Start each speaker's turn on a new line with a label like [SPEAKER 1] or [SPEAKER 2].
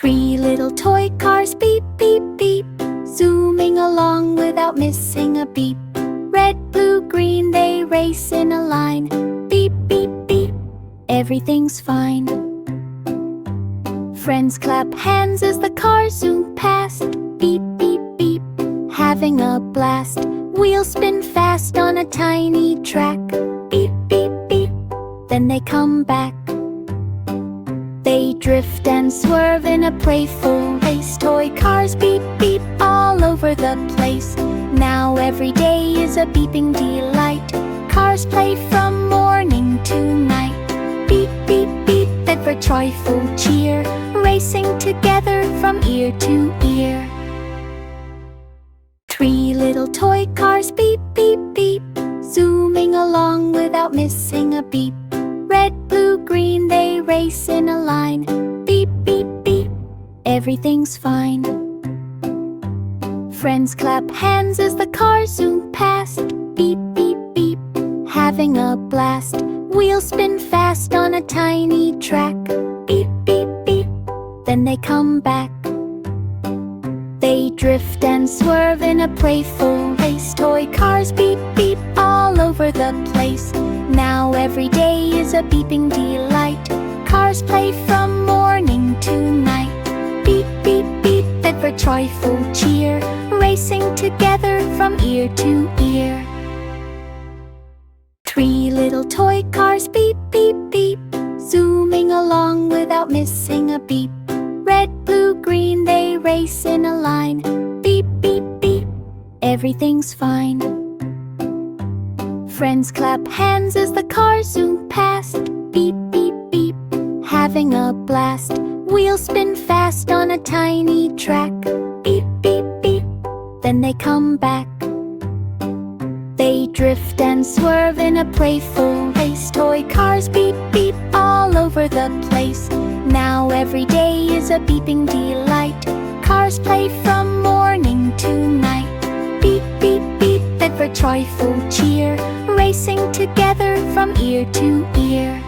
[SPEAKER 1] Three little toy cars, beep, beep, beep, zooming along without missing a beat. Red, blue, green, they race in a line. Beep, beep, beep, everything's fine. Friends clap hands as the cars zoom past. Beep, beep, beep, having a blast. Wheels spin fast on a tiny track. Beep, beep, beep, then they come back. They drift and swerve in a playful race. Toy cars beep, beep, all over the place. Now every day is a beeping delight. Cars play from morning to night. Beep, beep, beep, that for joyful cheer, racing together from ear to ear. Three little toy cars, beep, beep, beep, zooming along without missing a beat. Red, blue, green, they race in a line. Beep, beep, beep, everything's fine. Friends clap hands as the cars zoom past. Beep, beep, beep, having a blast. Wheels spin fast on a tiny track. Beep, beep, beep, then they come back. They drift and swerve in a playful race. Toy cars beep, beep, all over the place. Now every day is a beeping delight. Cars play from morning to night. Beep, beep, beep, that for joyful cheer, racing together from ear to ear. Three little toy cars, beep, beep, beep, zooming along without missing a beat. Red, blue, green, they race in a line. Beep, beep, beep, everything's fine. Friends clap hands as the cars zoom past. Beep, beep, beep, having a blast. Wheels spin fast on a tiny track. Beep, beep, beep, then they come back. They drift and swerve in a playful race. Toy cars beep, beep, all over the place. Now every day is a beeping delight. Cars play from morning to night. Beep, beep, beep, that for joyful cheer, racing together from ear to ear.